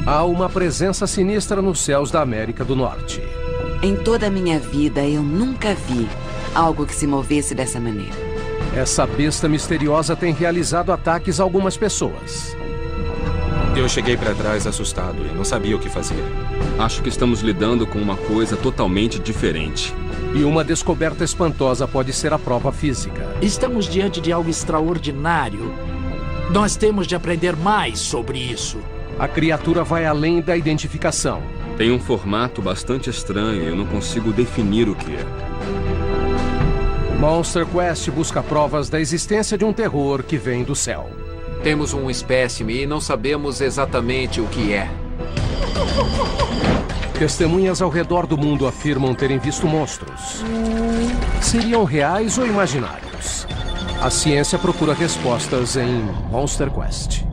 Há uma presença sinistra nos céus da América do Norte. Em toda a minha vida, eu nunca vi algo que se movesse dessa maneira. Essa besta misteriosa tem realizado ataques a algumas pessoas. Eu cheguei para trás assustado e não sabia o que fazer. Acho que estamos lidando com uma coisa totalmente diferente. E uma descoberta espantosa pode ser a prova física. Estamos diante de algo extraordinário. Nós temos de aprender mais sobre isso. A criatura vai além da identificação. Tem um formato bastante estranho e eu não consigo definir o que é. Monster Quest busca provas da existência de um terror que vem do céu. Temos um espécime e não sabemos exatamente o que é. Testemunhas ao redor do mundo afirmam terem visto monstros. Seriam reais ou imaginários? A ciência procura respostas em Monster Quest.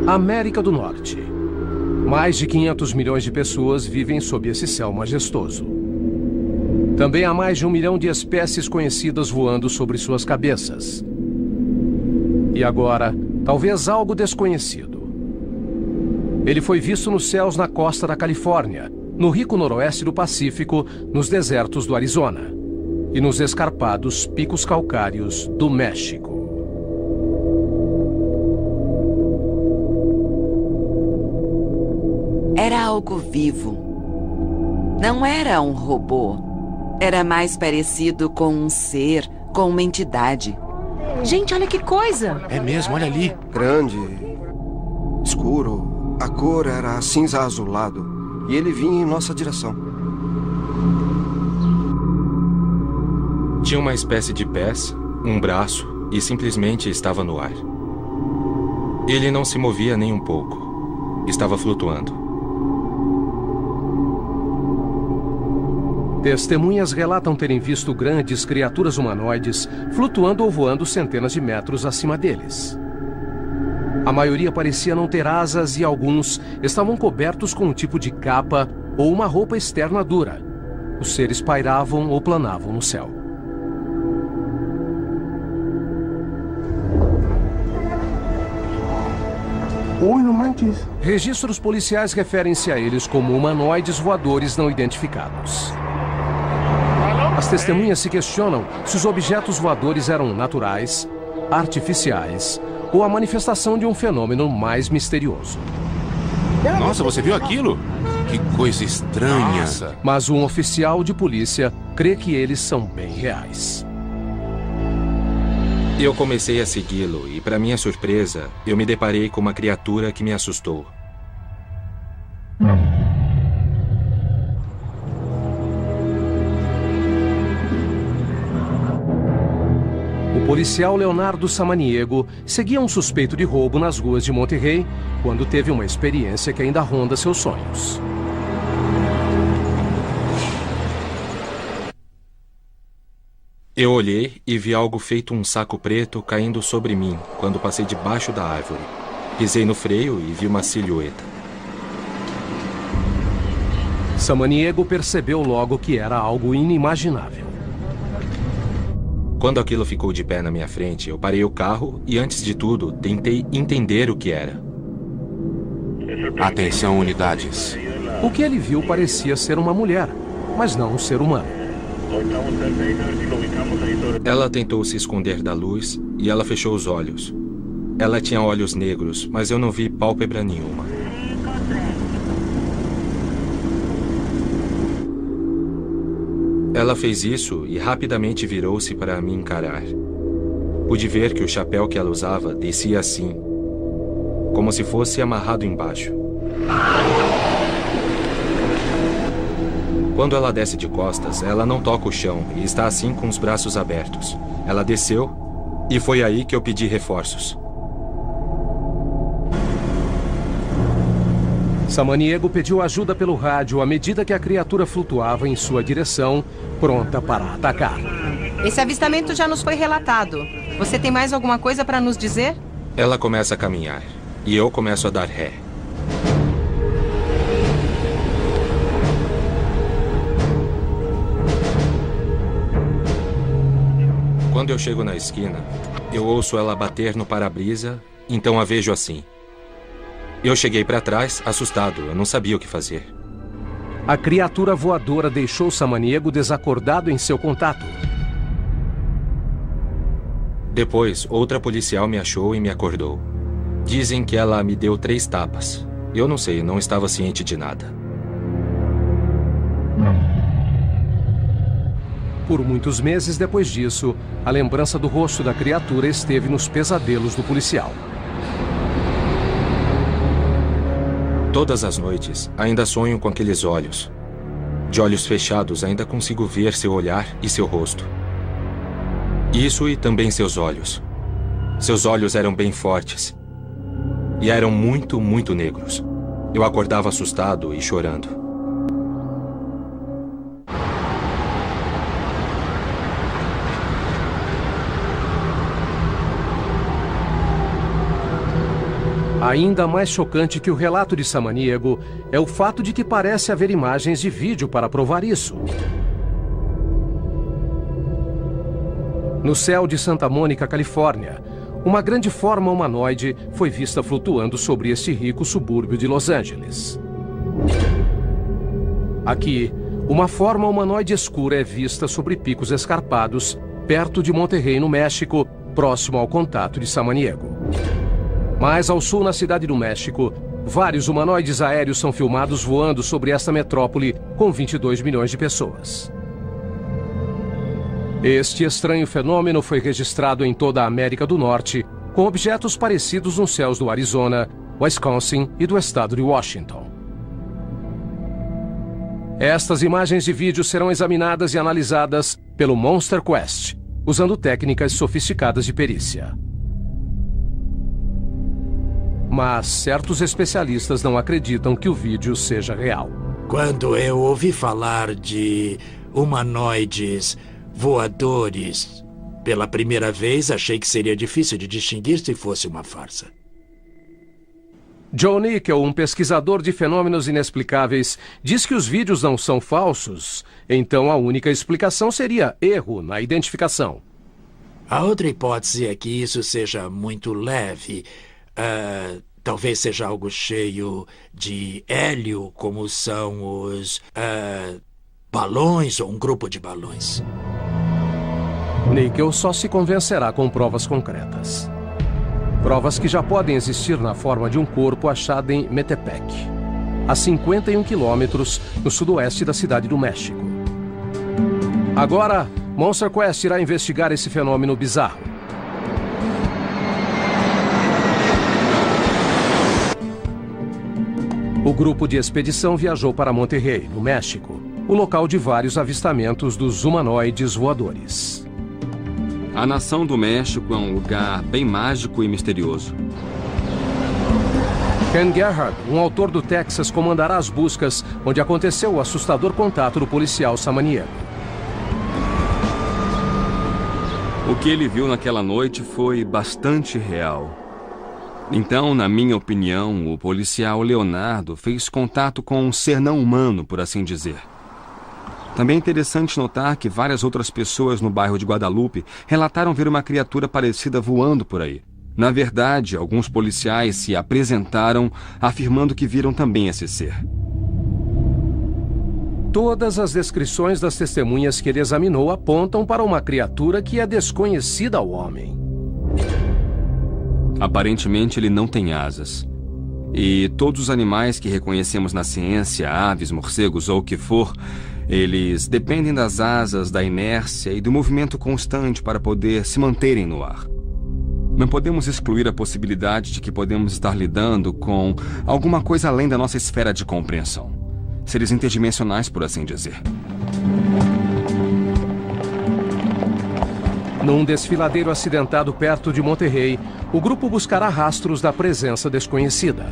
América do Norte. Mais de 500 milhões de pessoas vivem sob esse céu majestoso. Também há mais de 1 milhão de espécies conhecidas voando sobre suas cabeças. E agora, talvez algo desconhecido. Ele foi visto nos céus na costa da Califórnia, no rico noroeste do Pacífico, nos desertos do Arizona e nos escarpados picos calcários do México. Era algo vivo. Não era um robô. Era mais parecido com um ser, com uma entidade. Gente, olha que coisa! É mesmo, olha ali. Grande, escuro. A cor era cinza azulado. E ele vinha em nossa direção. Tinha uma espécie de pés, um braço e simplesmente estava no ar. Ele não se movia nem um pouco. Estava flutuando. Testemunhas relatam terem visto grandes criaturas humanoides flutuando ou voando centenas de metros acima deles. A maioria parecia não ter asas e alguns estavam cobertos com um tipo de capa ou uma roupa externa dura. Os seres pairavam ou planavam no céu. Registros policiais referem-se a eles como humanoides voadores não identificados. As testemunhas se questionam se os objetos voadores eram naturais, artificiais ou a manifestação de um fenômeno mais misterioso. Nossa, você viu aquilo? Que coisa estranha. Nossa. Mas um oficial de polícia crê que eles são bem reais. Eu comecei a segui-lo e, para minha surpresa, eu me deparei com uma criatura que me assustou. O policial Leonardo Samaniego seguia um suspeito de roubo nas ruas de Monterrey quando teve uma experiência que ainda ronda seus sonhos. Eu olhei e vi algo feito um saco preto caindo sobre mim quando passei debaixo da árvore. Pisei no freio e vi uma silhueta. Samaniego percebeu logo que era algo inimaginável. Quando aquilo ficou de pé na minha frente, eu parei o carro e, antes de tudo, tentei entender o que era. Atenção, unidades. O que ele viu parecia ser uma mulher, mas não um ser humano. Ela tentou se esconder da luz e ela fechou os olhos. Ela tinha olhos negros, mas eu não vi pálpebra nenhuma. Ela fez isso e rapidamente virou-se para me encarar. Pude ver que o chapéu que ela usava descia assim, como se fosse amarrado embaixo. Quando ela desce de costas, ela não toca o chão e está assim com os braços abertos. Ela desceu e foi aí que eu pedi reforços. Samaniego pediu ajuda pelo rádio à medida que a criatura flutuava em sua direção, pronta para atacar. Esse avistamento já nos foi relatado. Você tem mais alguma coisa para nos dizer? Ela começa a caminhar e eu começo a dar ré. Quando eu chego na esquina, eu ouço ela bater no para-brisa, então a vejo assim. Eu cheguei para trás, assustado, eu não sabia o que fazer. A criatura voadora deixou Samaniego desacordado em seu contato. Depois, outra policial me achou e me acordou. Dizem que ela me deu 3 tapas. Eu não sei, não estava ciente de nada. Por muitos meses depois disso, a lembrança do rosto da criatura esteve nos pesadelos do policial. Todas as noites, ainda sonho com aqueles olhos. De olhos fechados, ainda consigo ver seu olhar e seu rosto. Isso e também seus olhos. Seus olhos eram bem fortes. E eram muito, muito negros. Eu acordava assustado e chorando. Ainda mais chocante que o relato de Samaniego é o fato de que parece haver imagens de vídeo para provar isso. No céu de Santa Mônica, Califórnia, uma grande forma humanoide foi vista flutuando sobre este rico subúrbio de Los Angeles. Aqui, uma forma humanoide escura é vista sobre picos escarpados, perto de Monterrey, no México, próximo ao contato de Samaniego. Mais ao sul, na cidade do México, vários humanoides aéreos são filmados voando sobre esta metrópole com 22 milhões de pessoas. Este estranho fenômeno foi registrado em toda a América do Norte, com objetos parecidos nos céus do Arizona, Wisconsin e do estado de Washington. Estas imagens de vídeo serão examinadas e analisadas pelo Monster Quest, usando técnicas sofisticadas de perícia. Mas certos especialistas não acreditam que o vídeo seja real. Quando eu ouvi falar de humanoides voadores pela primeira vez, achei que seria difícil de distinguir se fosse uma farsa. Joe Nickel, um pesquisador de fenômenos inexplicáveis, diz que os vídeos não são falsos, então a única explicação seria erro na identificação. A outra hipótese é que isso seja muito leve. Talvez seja algo cheio de hélio, como são os balões ou um grupo de balões. Nickel só se convencerá com provas concretas. Provas que já podem existir na forma de um corpo achado em Metepec, a 51 quilômetros no sudoeste da cidade do México. Agora, Monster Quest irá investigar esse fenômeno bizarro. O grupo de expedição viajou para Monterrey, no México, o local de vários avistamentos dos humanoides voadores. A nação do México é um lugar bem mágico e misterioso. Ken Gerhard, um autor do Texas, comandará as buscas onde aconteceu o assustador contato do policial Samaniego. O que ele viu naquela noite foi bastante real. Então, na minha opinião, o policial Leonardo fez contato com um ser não humano, por assim dizer. Também é interessante notar que várias outras pessoas no bairro de Guadalupe relataram ver uma criatura parecida voando por aí. Na verdade, alguns policiais se apresentaram afirmando que viram também esse ser. Todas as descrições das testemunhas que ele examinou apontam para uma criatura que é desconhecida ao homem. Aparentemente, ele não tem asas. E todos os animais que reconhecemos na ciência, aves, morcegos ou o que for, eles dependem das asas, da inércia e do movimento constante para poder se manterem no ar. Não podemos excluir a possibilidade de que podemos estar lidando com alguma coisa além da nossa esfera de compreensão. Seres interdimensionais, por assim dizer. Num desfiladeiro acidentado perto de Monterrey, o grupo buscará rastros da presença desconhecida.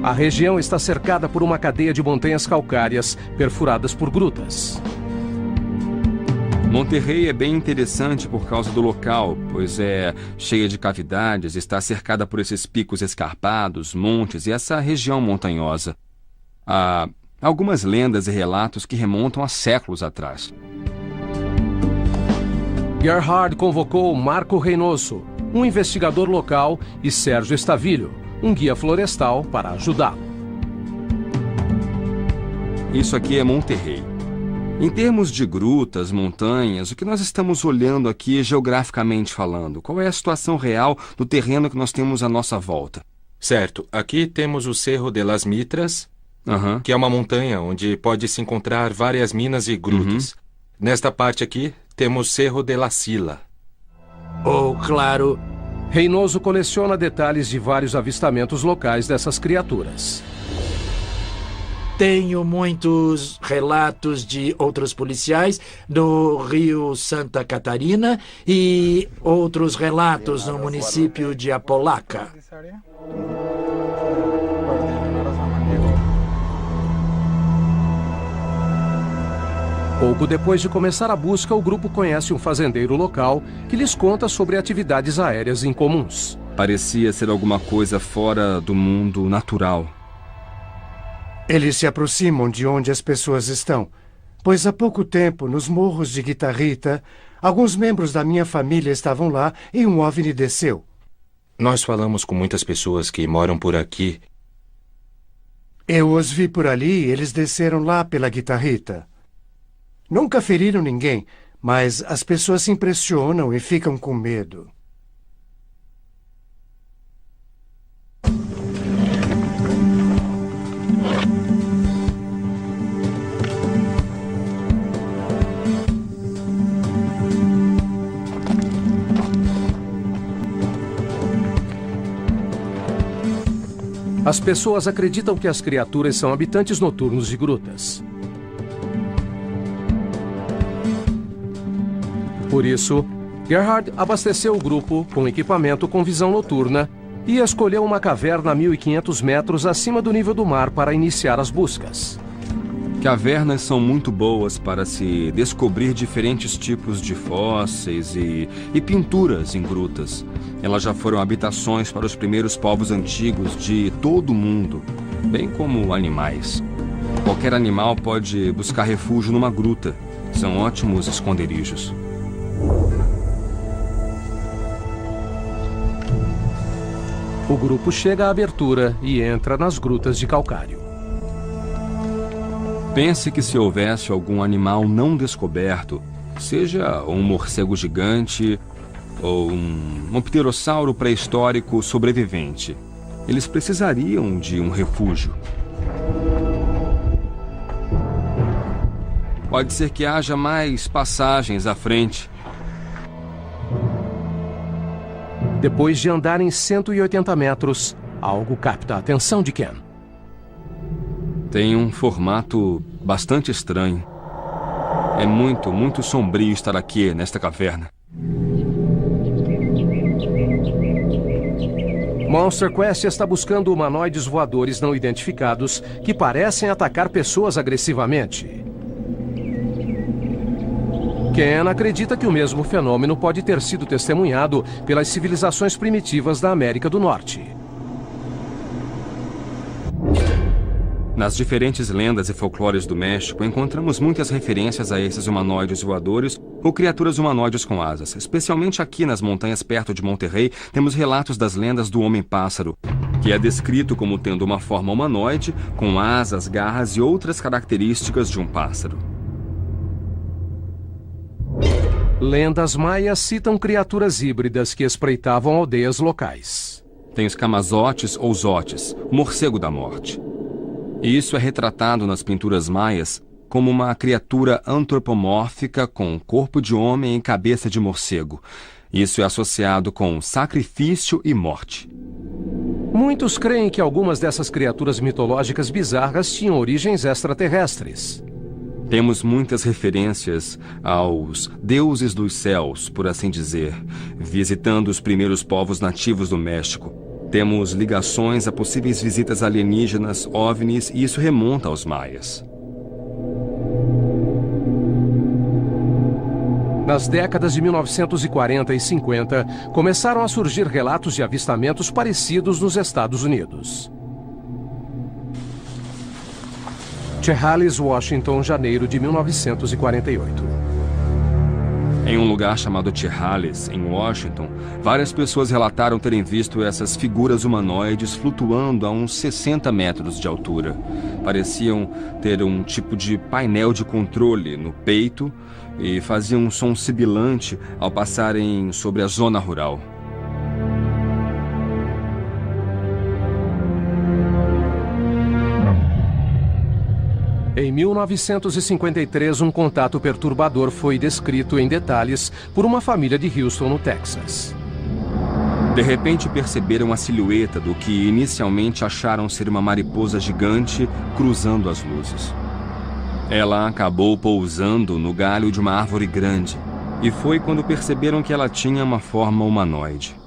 A região está cercada por uma cadeia de montanhas calcárias perfuradas por grutas. Monterrey é bem interessante por causa do local, pois é cheia de cavidades, está cercada por esses picos escarpados, montes e essa região montanhosa. Há algumas lendas e relatos que remontam a séculos atrás. Gerhard convocou Marco Reynoso, um investigador local, e Sérgio Estavilho, um guia florestal, para ajudá-lo. Isso aqui é Monterrey. Em termos de grutas, montanhas, o que nós estamos olhando aqui geograficamente falando? Qual é a situação real do terreno que nós temos à nossa volta? Certo. Aqui temos o Cerro de las Mitras, que é uma montanha onde pode-se encontrar várias minas e grutas. Nesta parte aqui, temos Cerro de la Sila. Oh, claro. Reynoso coleciona detalhes de vários avistamentos locais dessas criaturas. Tenho muitos relatos de outros policiais no Rio Santa Catarina e outros relatos no município de Apolaca. Pouco depois de começar a busca, o grupo conhece um fazendeiro local que lhes conta sobre atividades aéreas incomuns. Parecia ser alguma coisa fora do mundo natural. Eles se aproximam de onde as pessoas estão, pois há pouco tempo, nos morros de Guitarrita, alguns membros da minha família estavam lá e um OVNI desceu. Nós falamos com muitas pessoas que moram por aqui. Eu os vi por ali e eles desceram lá pela Guitarrita. Nunca feriram ninguém, mas as pessoas se impressionam e ficam com medo. As pessoas acreditam que as criaturas são habitantes noturnos de grutas. Por isso, Gerhard abasteceu o grupo com equipamento com visão noturna e escolheu uma caverna a 1.500 metros acima do nível do mar para iniciar as buscas. Cavernas são muito boas para se descobrir diferentes tipos de fósseis e pinturas em grutas. Elas já foram habitações para os primeiros povos antigos de todo o mundo, bem como animais. Qualquer animal pode buscar refúgio numa gruta. São ótimos esconderijos. O grupo chega à abertura e entra nas grutas de calcário. Pense que se houvesse algum animal não descoberto, seja um morcego gigante ou um pterossauro pré-histórico sobrevivente, eles precisariam de um refúgio. Pode ser que haja mais passagens à frente. Depois de andarem 180 metros, algo capta a atenção de Ken. Tem um formato bastante estranho. É muito sombrio estar aqui, nesta caverna. Monster Quest está buscando humanoides voadores não identificados que parecem atacar pessoas agressivamente. Ken acredita que o mesmo fenômeno pode ter sido testemunhado pelas civilizações primitivas da América do Norte. Nas diferentes lendas e folclores do México, encontramos muitas referências a esses humanoides voadores ou criaturas humanoides com asas. Especialmente aqui nas montanhas perto de Monterrey, temos relatos das lendas do Homem-Pássaro, que é descrito como tendo uma forma humanoide, com asas, garras e outras características de um pássaro. Lendas maias citam criaturas híbridas que espreitavam aldeias locais. Tem os camazotes ou zotes, o morcego da morte. E isso é retratado nas pinturas maias como uma criatura antropomórfica com corpo de homem e cabeça de morcego. Isso é associado com sacrifício e morte. Muitos creem que algumas dessas criaturas mitológicas bizarras tinham origens extraterrestres. Temos muitas referências aos deuses dos céus, por assim dizer, visitando os primeiros povos nativos do México. Temos ligações a possíveis visitas alienígenas, OVNIs, e isso remonta aos maias. Nas décadas de 1940 e 50, começaram a surgir relatos de avistamentos parecidos nos Estados Unidos. Chehalis, Washington, janeiro de 1948. Em um lugar chamado Chehalis, em Washington, várias pessoas relataram terem visto essas figuras humanoides flutuando a uns 60 metros de altura. Pareciam ter um tipo de painel de controle no peito e faziam um som sibilante ao passarem sobre a zona rural. Em 1953, um contato perturbador foi descrito em detalhes por uma família de Houston, no Texas. De repente perceberam a silhueta do que inicialmente acharam ser uma mariposa gigante cruzando as luzes. Ela acabou pousando no galho de uma árvore grande, e foi quando perceberam que ela tinha uma forma humanoide.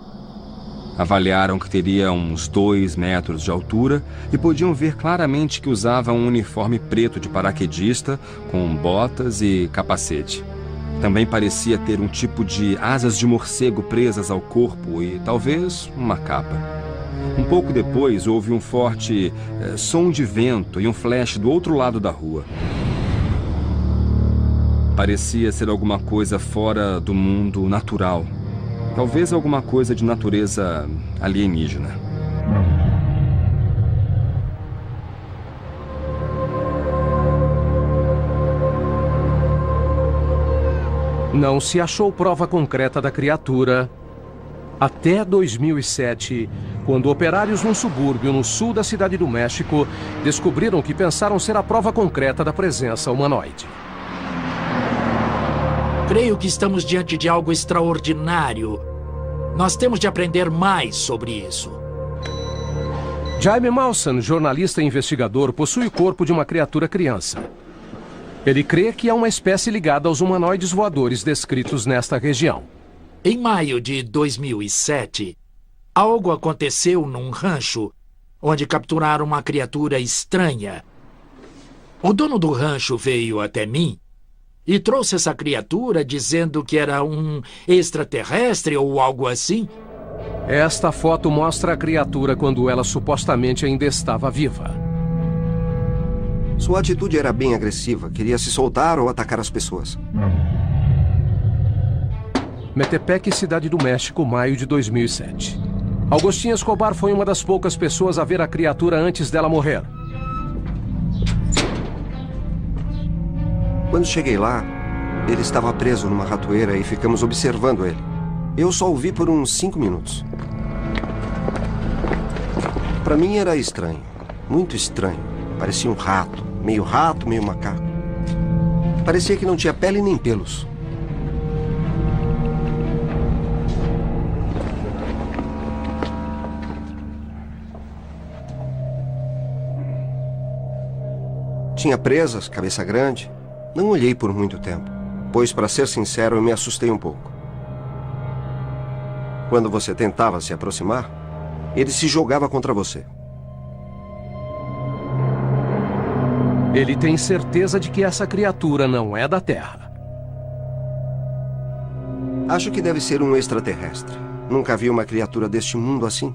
Avaliaram que teria uns 2 metros de altura e podiam ver claramente que usava um uniforme preto de paraquedista com botas e capacete. Também parecia ter um tipo de asas de morcego presas ao corpo e talvez uma capa. Um pouco depois houve um forte som de vento e um flash do outro lado da rua. Parecia ser alguma coisa fora do mundo natural. Talvez alguma coisa de natureza alienígena. Não se achou prova concreta da criatura até 2007, quando operários num subúrbio no sul da cidade do México descobriram o que pensaram ser a prova concreta da presença humanoide. Creio que estamos diante de algo extraordinário. Nós temos de aprender mais sobre isso. Jaime Maussan, jornalista e investigador, possui o corpo de uma criatura criança. Ele crê que é uma espécie ligada aos humanoides voadores descritos nesta região. Em maio de 2007, algo aconteceu num rancho onde capturaram uma criatura estranha. O dono do rancho veio até mim e trouxe essa criatura dizendo que era um extraterrestre ou algo assim. Esta foto mostra a criatura quando ela supostamente ainda estava viva. Sua atitude era bem agressiva. Queria se soltar ou atacar as pessoas. Metepec, Cidade do México, maio de 2007. Agostinho Escobar foi uma das poucas pessoas a ver a criatura antes dela morrer. Quando cheguei lá, ele estava preso numa ratoeira e ficamos observando ele. Eu só o vi por uns 5 minutos. Para mim era estranho, muito estranho. Parecia um rato, meio macaco. Parecia que não tinha pele nem pelos. Tinha presas, cabeça grande. Não olhei por muito tempo, pois, para ser sincero, eu me assustei um pouco. Quando você tentava se aproximar, ele se jogava contra você. Ele tem certeza de que essa criatura não é da Terra. Acho que deve ser um extraterrestre. Nunca vi uma criatura deste mundo assim.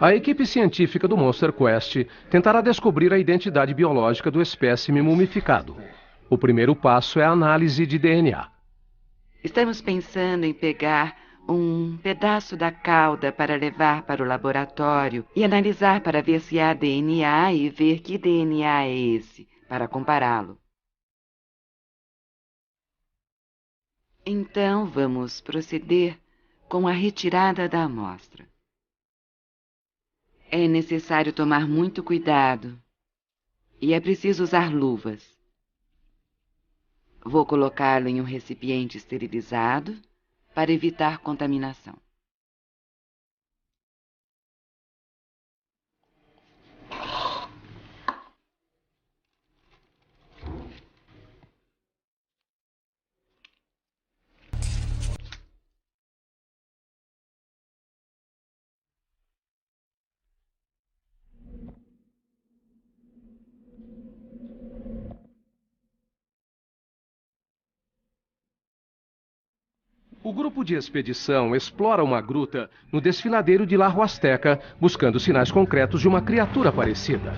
A equipe científica do Monster Quest tentará descobrir a identidade biológica do espécime mumificado. O primeiro passo é a análise de DNA. Estamos pensando em pegar um pedaço da cauda para levar para o laboratório e analisar para ver se há DNA e ver que DNA é esse, para compará-lo. Então, vamos proceder com a retirada da amostra. É necessário tomar muito cuidado e é preciso usar luvas. Vou colocá-lo em um recipiente esterilizado para evitar contaminação. O grupo de expedição explora uma gruta no desfiladeiro de La Huasteca, buscando sinais concretos de uma criatura parecida.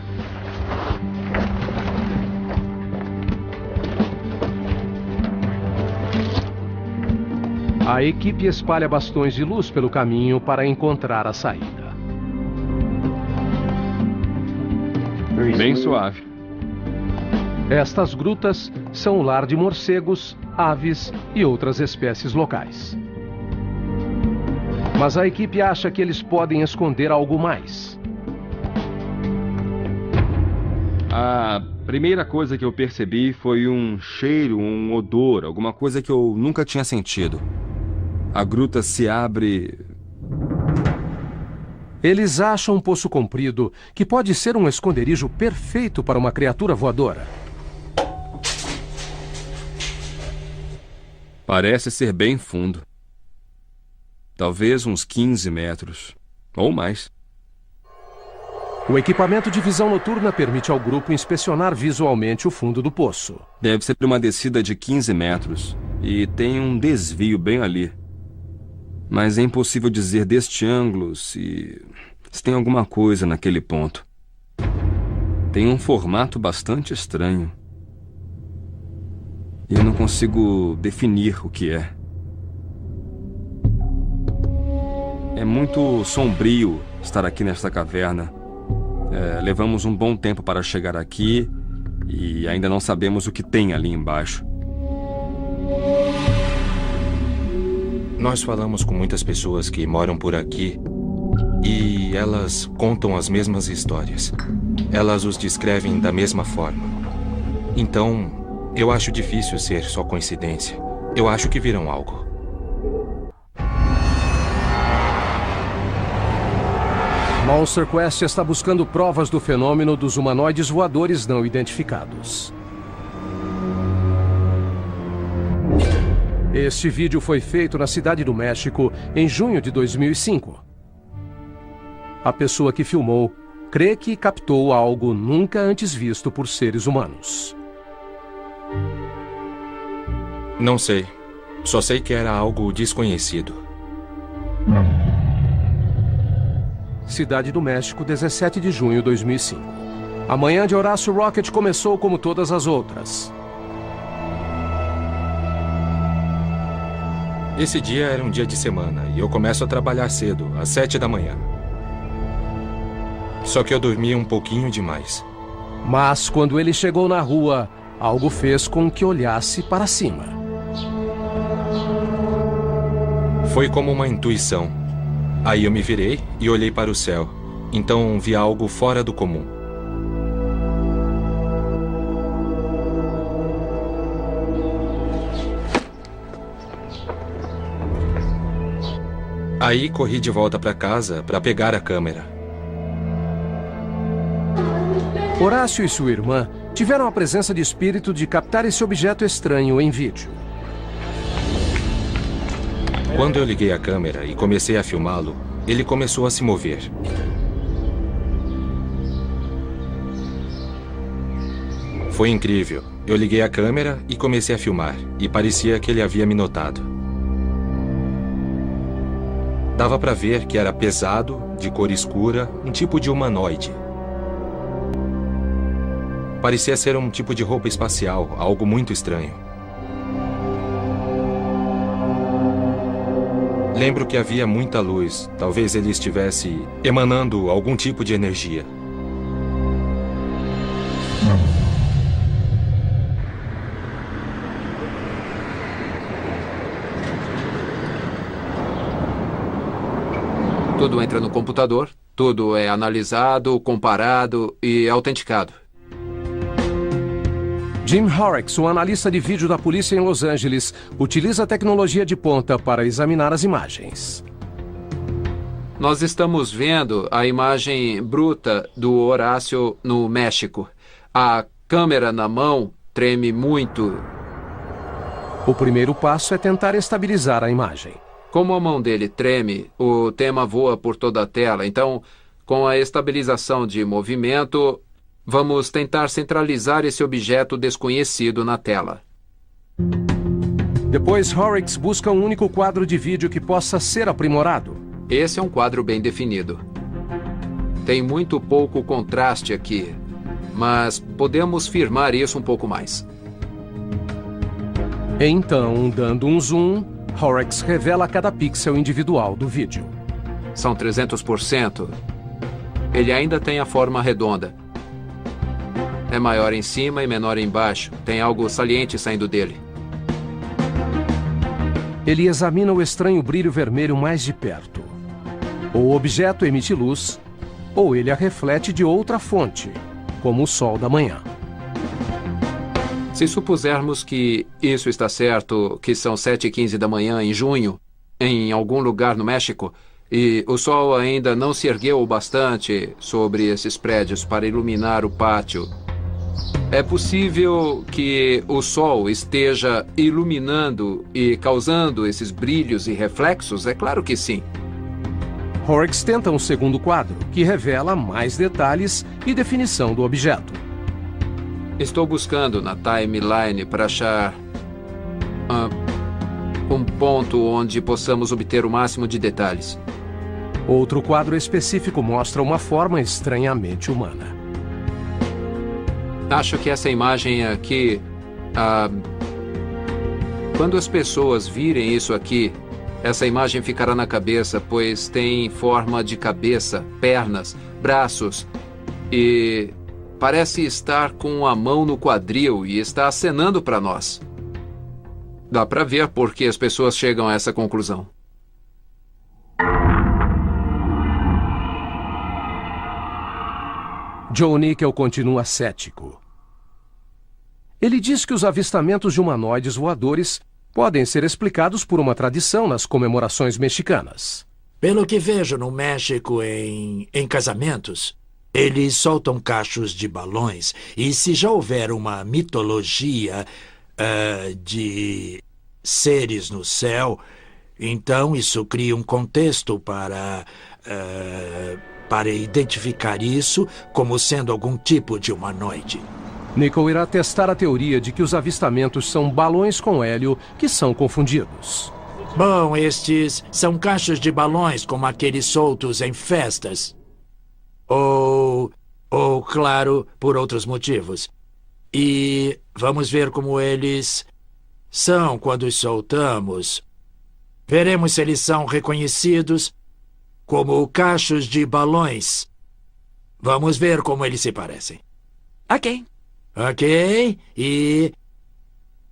A equipe espalha bastões de luz pelo caminho para encontrar a saída. Bem suave. Estas grutas são o lar de morcegos, aves e outras espécies locais. Mas a equipe acha que eles podem esconder algo mais. A primeira coisa que eu percebi foi um cheiro, um odor, alguma coisa que eu nunca tinha sentido. A gruta se abre. Eles acham um poço comprido que pode ser um esconderijo perfeito para uma criatura voadora. Parece ser bem fundo. Talvez uns 15 metros, ou mais. O equipamento de visão noturna permite ao grupo inspecionar visualmente o fundo do poço. Deve ser uma descida de 15 metros, e tem um desvio bem ali. Mas é impossível dizer deste ângulo se tem alguma coisa naquele ponto. Tem um formato bastante estranho. E eu não consigo definir o que é. É muito sombrio estar aqui nesta caverna. Levamos um bom tempo para chegar aqui e ainda não sabemos o que tem ali embaixo. Nós falamos com muitas pessoas que moram por aqui e elas contam as mesmas histórias. Elas os descrevem da mesma forma. Então, eu acho difícil ser só coincidência. Eu acho que viram algo. Monster Quest está buscando provas do fenômeno dos humanoides voadores não identificados. Este vídeo foi feito na Cidade do México em junho de 2005. A pessoa que filmou crê que captou algo nunca antes visto por seres humanos. Não sei. Só sei que era algo desconhecido. Cidade do México, 17 de junho de 2005. A manhã de Horácio Rocket começou como todas as outras. Esse dia era um dia de semana e eu começo a trabalhar cedo, às 7 da manhã. Só que eu dormia um pouquinho demais. Mas quando ele chegou na rua, algo fez com que olhasse para cima. Foi como uma intuição. Aí eu me virei e olhei para o céu. Então vi algo fora do comum. Aí corri de volta para casa para pegar a câmera. Horácio e sua irmã tiveram a presença de espírito de captar esse objeto estranho em vídeo. Quando eu liguei a câmera e comecei a filmá-lo, ele começou a se mover. Foi incrível. Eu liguei a câmera e comecei a filmar, e parecia que ele havia me notado. Dava para ver que era pesado, de cor escura, um tipo de humanoide. Parecia ser um tipo de roupa espacial, algo muito estranho. Lembro que havia muita luz. Talvez ele estivesse emanando algum tipo de energia. Tudo entra no computador, tudo é analisado, comparado e autenticado. Jim Horrocks, um analista de vídeo da polícia em Los Angeles, utiliza a tecnologia de ponta para examinar as imagens. Nós estamos vendo a imagem bruta do Horácio no México. A câmera na mão treme muito. O primeiro passo é tentar estabilizar a imagem. Como a mão dele treme, o tema voa por toda a tela. Então, com a estabilização de movimento, vamos tentar centralizar esse objeto desconhecido na tela. Depois, Horrocks busca um único quadro de vídeo que possa ser aprimorado. Esse é um quadro bem definido. Tem muito pouco contraste aqui, mas podemos firmar isso um pouco mais. Então, dando um zoom, Horrocks revela cada pixel individual do vídeo. São 300%. Ele ainda tem a forma redonda. É maior em cima e menor embaixo. Tem algo saliente saindo dele. Ele examina o estranho brilho vermelho mais de perto. O objeto emite luz, ou ele a reflete de outra fonte, como o sol da manhã. Se supusermos que isso está certo, que são 7h15 da manhã em junho, em algum lugar no México, e o sol ainda não se ergueu o bastante sobre esses prédios para iluminar o pátio, é possível que o sol esteja iluminando e causando esses brilhos e reflexos? É claro que sim. Horrocks tenta um segundo quadro, que revela mais detalhes e definição do objeto. Estou buscando na timeline para achar um ponto onde possamos obter o máximo de detalhes. Outro quadro específico mostra uma forma estranhamente humana. Acho que essa imagem aqui... quando as pessoas virem isso aqui, essa imagem ficará na cabeça, pois tem forma de cabeça, pernas, braços e parece estar com a mão no quadril e está acenando para nós. Dá para ver por que as pessoas chegam a essa conclusão. Joe Nickel continua cético. Ele diz que os avistamentos de humanoides voadores podem ser explicados por uma tradição nas comemorações mexicanas. Pelo que vejo no México em casamentos, eles soltam cachos de balões. E se já houver uma mitologia de seres no céu, então isso cria um contexto para identificar isso como sendo algum tipo de humanoide. Nickel irá testar a teoria de que os avistamentos são balões com hélio que são confundidos. Bom, estes são cachos de balões como aqueles soltos em festas. Ou, claro, por outros motivos. E vamos ver como eles são quando os soltamos. Veremos se eles são reconhecidos como cachos de balões. Vamos ver como eles se parecem. Ok. Ok, e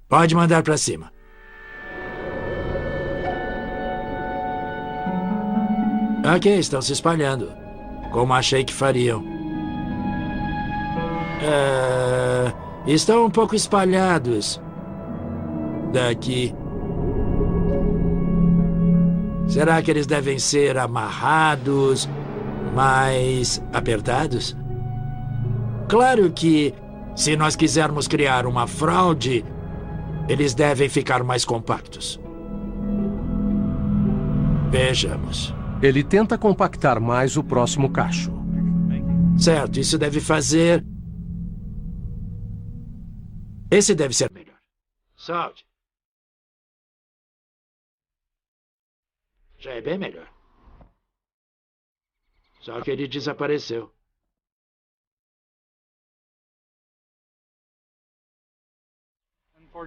pode mandar para cima. Ok, estão se espalhando, como achei que fariam. Estão um pouco espalhados daqui. Será que eles devem ser amarrados, mais apertados? Claro que, se nós quisermos criar uma fraude, eles devem ficar mais compactos. Vejamos. Ele tenta compactar mais o próximo cacho. Certo, isso deve fazer... Esse deve ser melhor. Solte. Já é bem melhor. Só que ele desapareceu.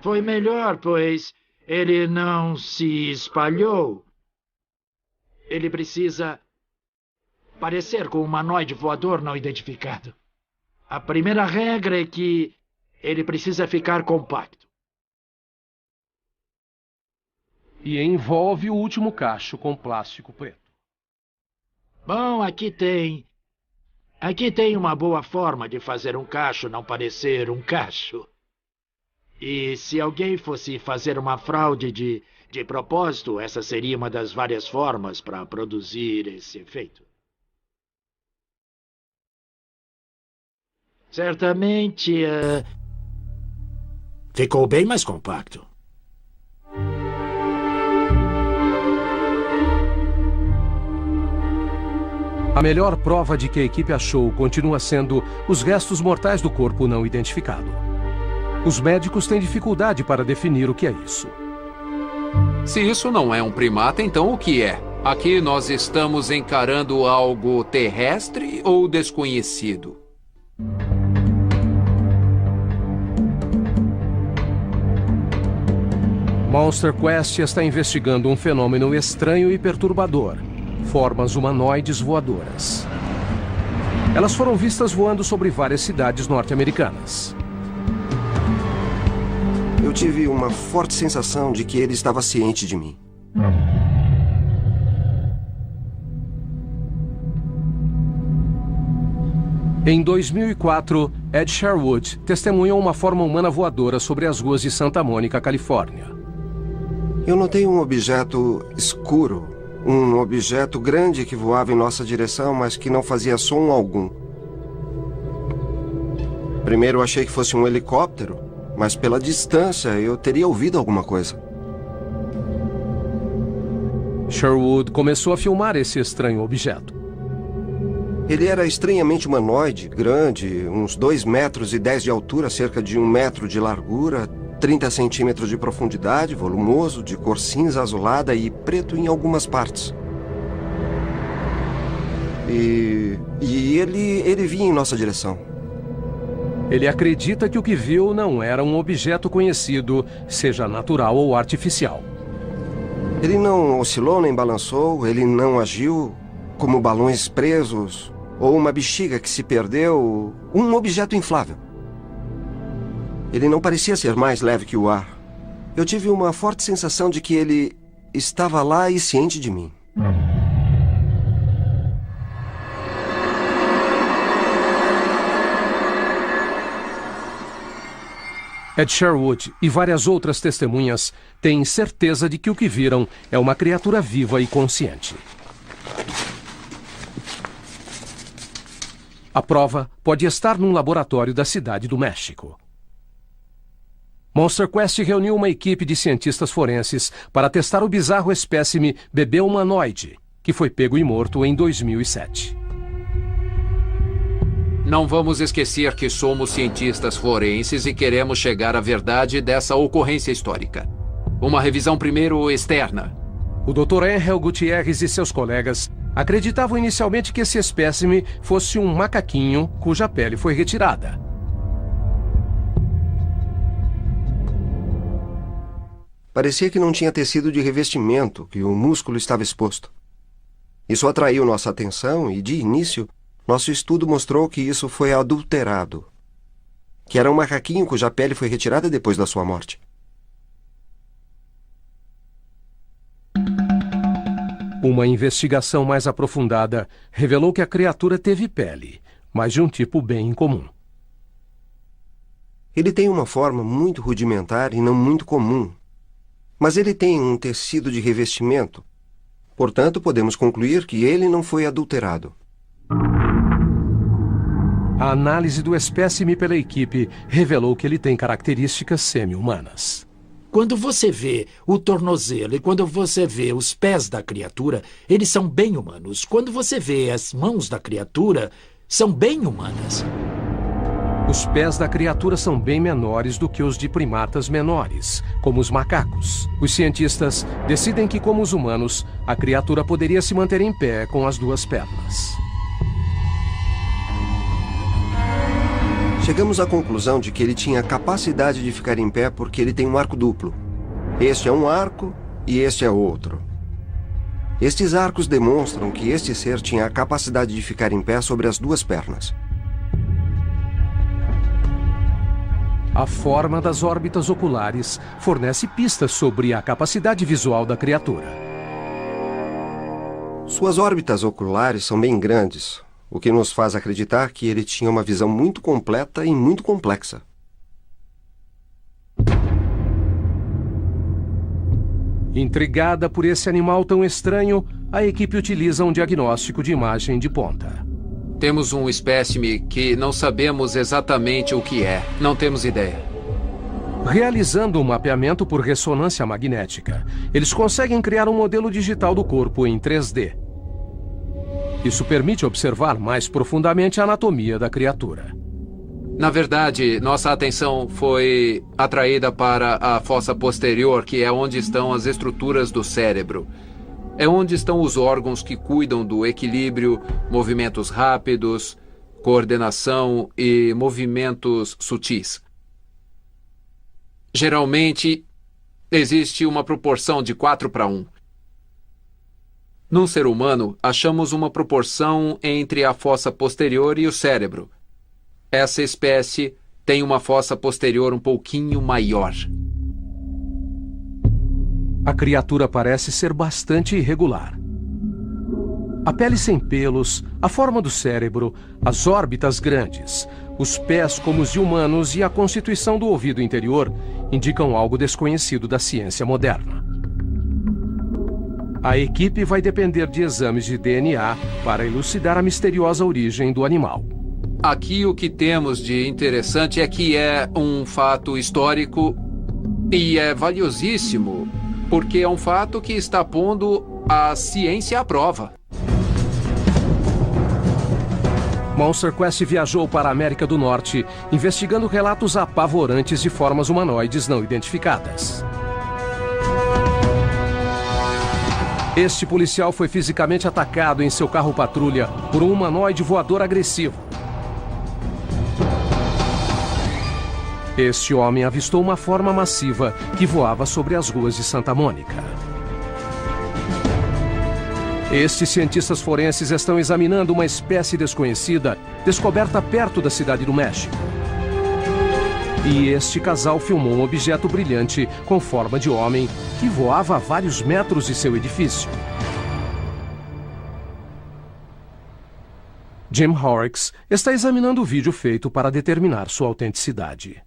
Foi melhor, pois ele não se espalhou. Ele precisa parecer com um humanoide voador não identificado. A primeira regra é que ele precisa ficar compacto. E envolve o último cacho com plástico preto. Bom, aqui tem uma boa forma de fazer um cacho não parecer um cacho. E se alguém fosse fazer uma fraude de propósito, essa seria uma das várias formas para produzir esse efeito. Certamente, ficou bem mais compacto. A melhor prova de que a equipe achou continua sendo os restos mortais do corpo não identificado. Os médicos têm dificuldade para definir o que é isso. Se isso não é um primata, então o que é? Aqui nós estamos encarando algo terrestre ou desconhecido? Monster Quest está investigando um fenômeno estranho e perturbador: formas humanoides voadoras. Elas foram vistas voando sobre várias cidades norte-americanas. Eu tive uma forte sensação de que ele estava ciente de mim. Em 2004, Ed Sherwood testemunhou uma forma humana voadora sobre as ruas de Santa Mônica, Califórnia. Eu notei um objeto escuro, um objeto grande que voava em nossa direção, mas que não fazia som algum. Primeiro eu achei que fosse um helicóptero, mas pela distância eu teria ouvido alguma coisa. Sherwood começou a filmar esse estranho objeto. Ele era estranhamente humanoide, grande, uns 2,10 metros de altura, cerca de 1 metro de largura, 30 centímetros de profundidade, volumoso, de cor cinza azulada e preto em algumas partes. E ele vinha em nossa direção. Ele acredita que o que viu não era um objeto conhecido, seja natural ou artificial. Ele não oscilou nem balançou, ele não agiu como balões presos ou uma bexiga que se perdeu, um objeto inflável. Ele não parecia ser mais leve que o ar. Eu tive uma forte sensação de que ele estava lá e ciente de mim. Ed Sherwood e várias outras testemunhas têm certeza de que o que viram é uma criatura viva e consciente. A prova pode estar num laboratório da cidade do México. Monster Quest reuniu uma equipe de cientistas forenses para testar o bizarro espécime bebê humanoide, que foi pego e morto em 2007. Não vamos esquecer que somos cientistas forenses e queremos chegar à verdade dessa ocorrência histórica. Uma revisão primeiro externa. O Dr. Angel Gutierrez e seus colegas acreditavam inicialmente que esse espécime fosse um macaquinho cuja pele foi retirada. Parecia que não tinha tecido de revestimento, que o músculo estava exposto. Isso atraiu nossa atenção e, de início, nosso estudo mostrou que isso foi adulterado, que era um macaquinho cuja pele foi retirada depois da sua morte. Uma investigação mais aprofundada revelou que a criatura teve pele, mas de um tipo bem incomum. Ele tem uma forma muito rudimentar e não muito comum, mas ele tem um tecido de revestimento. Portanto, podemos concluir que ele não foi adulterado. A análise do espécime pela equipe revelou que ele tem características semi-humanas. Quando você vê o tornozelo e quando você vê os pés da criatura, eles são bem humanos. Quando você vê as mãos da criatura, são bem humanas. Os pés da criatura são bem menores do que os de primatas menores, como os macacos. Os cientistas decidem que, como os humanos, a criatura poderia se manter em pé com as 2 pernas. Chegamos à conclusão de que ele tinha a capacidade de ficar em pé porque ele tem um arco duplo. Este é um arco e este é outro. Estes arcos demonstram que este ser tinha a capacidade de ficar em pé sobre as 2 pernas. A forma das órbitas oculares fornece pistas sobre a capacidade visual da criatura. Suas órbitas oculares são bem grandes, o que nos faz acreditar que ele tinha uma visão muito completa e muito complexa. Intrigada por esse animal tão estranho, a equipe utiliza um diagnóstico de imagem de ponta. Temos um espécime que não sabemos exatamente o que é. Não temos ideia. Realizando um mapeamento por ressonância magnética, eles conseguem criar um modelo digital do corpo em 3D. Isso permite observar mais profundamente a anatomia da criatura. Na verdade, nossa atenção foi atraída para a fossa posterior, que é onde estão as estruturas do cérebro. É onde estão os órgãos que cuidam do equilíbrio, movimentos rápidos, coordenação e movimentos sutis. Geralmente, existe uma proporção de 4:1. Num ser humano, achamos uma proporção entre a fossa posterior e o cérebro. Essa espécie tem uma fossa posterior um pouquinho maior. A criatura parece ser bastante irregular. A pele sem pelos, a forma do cérebro, as órbitas grandes, os pés como os de humanos e a constituição do ouvido interior indicam algo desconhecido da ciência moderna. A equipe vai depender de exames de DNA para elucidar a misteriosa origem do animal. Aqui o que temos de interessante é que é um fato histórico e é valiosíssimo, porque é um fato que está pondo a ciência à prova. Monster Quest viajou para a América do Norte, investigando relatos apavorantes de formas humanoides não identificadas. Este policial foi fisicamente atacado em seu carro patrulha por um humanoide voador agressivo. Este homem avistou uma forma massiva que voava sobre as ruas de Santa Mônica. Estes cientistas forenses estão examinando uma espécie desconhecida descoberta perto da cidade do México. E este casal filmou um objeto brilhante com forma de homem que voava a vários metros de seu edifício. Jim Horrocks está examinando o vídeo feito para determinar sua autenticidade.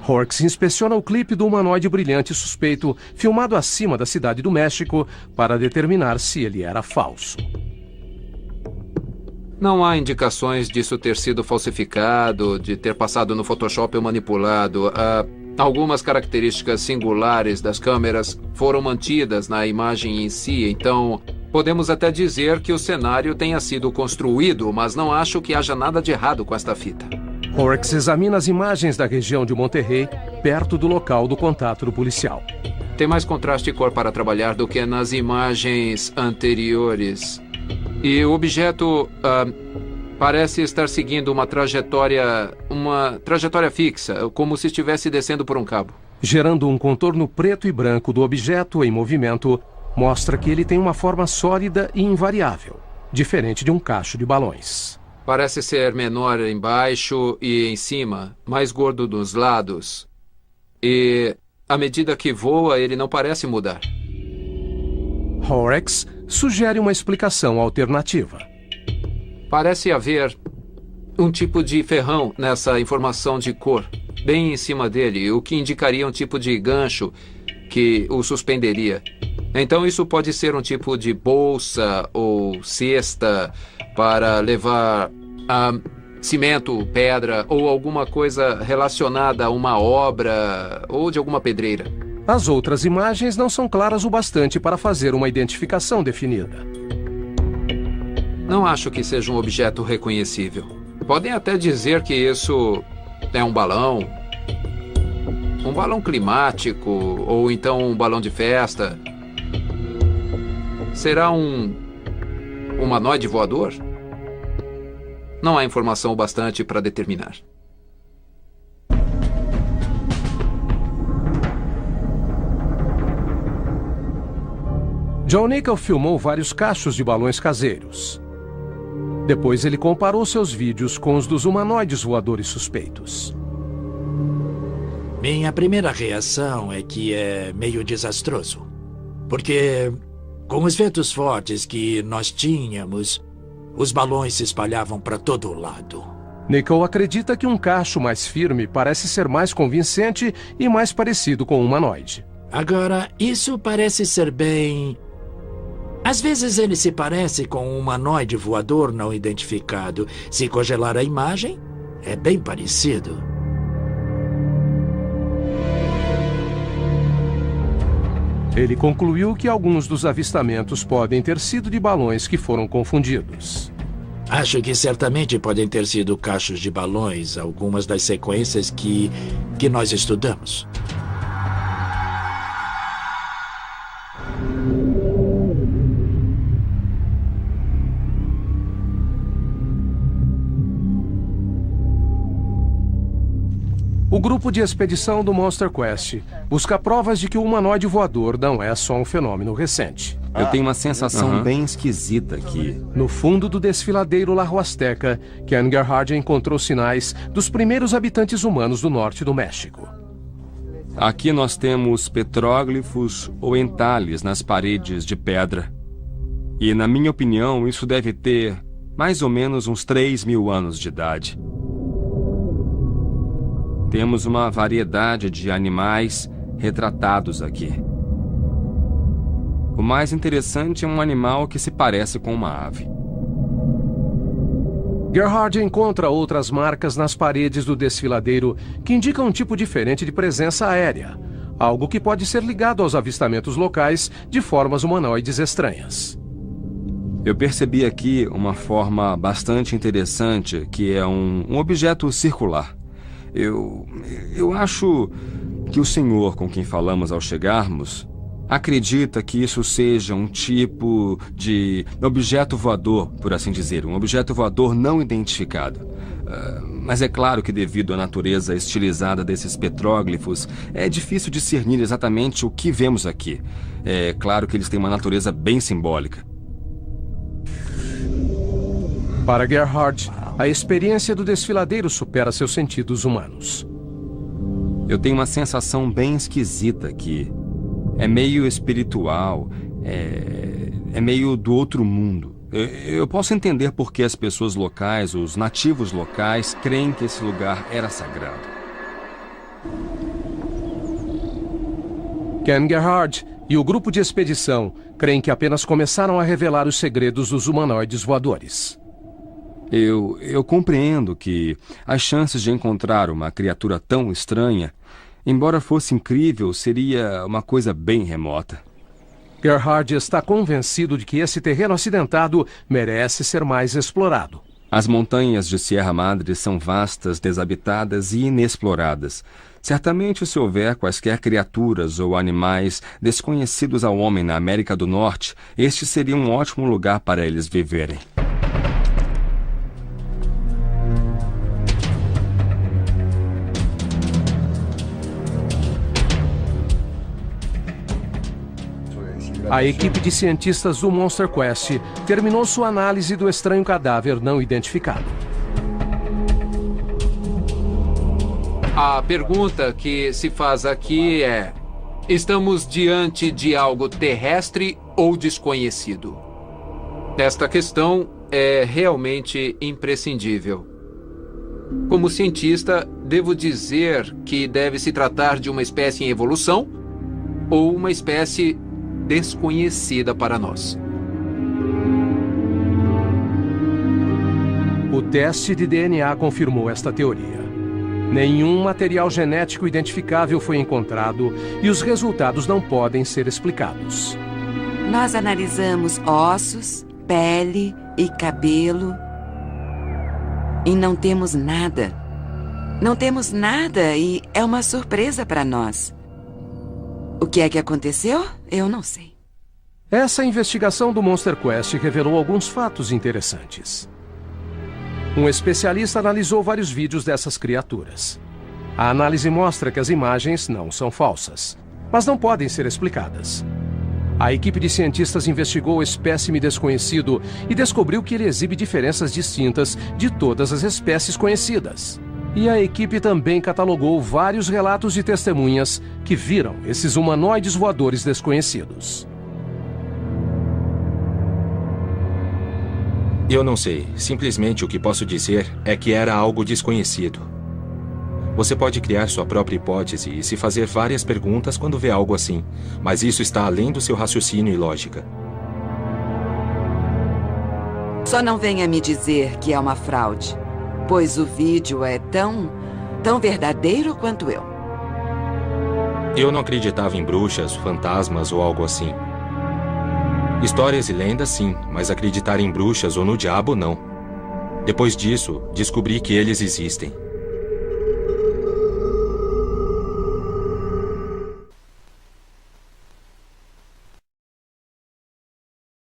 Horrocks inspeciona o clipe do humanoide brilhante suspeito filmado acima da cidade do México para determinar se ele era falso. Não há indicações disso ter sido falsificado, de ter passado no Photoshop ou manipulado. Algumas características singulares das câmeras foram mantidas na imagem em si, então podemos até dizer que o cenário tenha sido construído, mas não acho que haja nada de errado com esta fita. Horrocks examina as imagens da região de Monterrey, perto do local do contato do policial. Tem mais contraste e cor para trabalhar do que nas imagens anteriores. E o objeto parece estar seguindo uma trajetória fixa, como se estivesse descendo por um cabo. Gerando um contorno preto e branco do objeto em movimento, mostra que ele tem uma forma sólida e invariável, diferente de um cacho de balões. Parece ser menor embaixo e em cima, mais gordo dos lados. E à medida que voa, ele não parece mudar. Horrocks sugere uma explicação alternativa. Parece haver um tipo de ferrão nessa informação de cor, bem em cima dele, o que indicaria um tipo de gancho que o suspenderia. Então isso pode ser um tipo de bolsa ou cesta para levar cimento, pedra ou alguma coisa relacionada a uma obra ou de alguma pedreira. As outras imagens não são claras o bastante para fazer uma identificação definida. Não acho que seja um objeto reconhecível. Podem até dizer que isso é um balão climático ou então um balão de festa. Será um humanoide voador? Não há informação o bastante para determinar. John Nickel filmou vários cachos de balões caseiros. Depois ele comparou seus vídeos com os dos humanoides voadores suspeitos. Minha primeira reação é que é meio desastroso. Porque, com os ventos fortes que nós tínhamos, os balões se espalhavam para todo lado. Nickel acredita que um cacho mais firme parece ser mais convincente e mais parecido com um humanoide. Agora, isso parece ser bem... Às vezes ele se parece com um humanoide voador não identificado. Se congelar a imagem, é bem parecido. Ele concluiu que alguns dos avistamentos podem ter sido de balões que foram confundidos. Acho que certamente podem ter sido cachos de balões, algumas das sequências que nós estudamos. o grupo de expedição do Monster Quest busca provas de que o humanoide voador não é só um fenômeno recente. Eu tenho uma sensação bem esquisita aqui. No fundo do desfiladeiro La Huasteca, Ken Gerhard encontrou sinais dos primeiros habitantes humanos do norte do México. Aqui nós temos petróglifos ou entalhes nas paredes de pedra. E, na minha opinião, isso deve ter mais ou menos uns 3.000 anos de idade. Temos uma variedade de animais retratados aqui. O mais interessante é um animal que se parece com uma ave. Gerhard encontra outras marcas nas paredes do desfiladeiro que indicam um tipo diferente de presença aérea, algo que pode ser ligado aos avistamentos locais de formas humanoides estranhas. Eu percebi aqui uma forma bastante interessante, que é um objeto circular. Eu acho que o senhor com quem falamos ao chegarmos acredita que isso seja um tipo de objeto voador, por assim dizer, um objeto voador não identificado. Mas é claro que, devido à natureza estilizada desses petróglifos, é difícil discernir exatamente o que vemos aqui. É claro que eles têm uma natureza bem simbólica. Para Gerhard, a experiência do desfiladeiro supera seus sentidos humanos. Eu tenho uma sensação bem esquisita aqui. É meio espiritual, é meio do outro mundo. Eu posso entender por que as pessoas locais, os nativos locais, creem que esse lugar era sagrado. Ken Gerhard e o grupo de expedição creem que apenas começaram a revelar os segredos dos humanoides voadores. Eu compreendo que as chances de encontrar uma criatura tão estranha, embora fosse incrível, seria uma coisa bem remota. Gerhard está convencido de que esse terreno acidentado merece ser mais explorado. As montanhas de Sierra Madre são vastas, desabitadas e inexploradas. Certamente, se houver quaisquer criaturas ou animais desconhecidos ao homem na América do Norte, este seria um ótimo lugar para eles viverem. A equipe de cientistas do Monster Quest terminou sua análise do estranho cadáver não identificado. A pergunta que se faz aqui é: estamos diante de algo terrestre ou desconhecido? Esta questão é realmente imprescindível. Como cientista, devo dizer que deve se tratar de uma espécie em evolução ou uma espécie desconhecida para nós. O teste de DNA confirmou esta teoria. Nenhum material genético identificável foi encontrado e os resultados não podem ser explicados. Nós analisamos ossos, pele e cabelo e não temos nada. Não temos nada e é uma surpresa para nós. O que é que aconteceu? Eu não sei. Essa investigação do Monster Quest revelou alguns fatos interessantes. Um especialista analisou vários vídeos dessas criaturas. A análise mostra que as imagens não são falsas, mas não podem ser explicadas. A equipe de cientistas investigou o espécime desconhecido e descobriu que ele exibe diferenças distintas de todas as espécies conhecidas. E a equipe também catalogou vários relatos de testemunhas que viram esses humanoides voadores desconhecidos. Eu não sei. Simplesmente o que posso dizer é que era algo desconhecido. Você pode criar sua própria hipótese e se fazer várias perguntas quando vê algo assim, mas isso está além do seu raciocínio e lógica. Só não venha me dizer que é uma fraude, pois o vídeo é tão verdadeiro quanto eu. Eu não acreditava em bruxas, fantasmas ou algo assim. Histórias e lendas, sim, mas acreditar em bruxas ou no diabo, não. Depois disso, descobri que eles existem.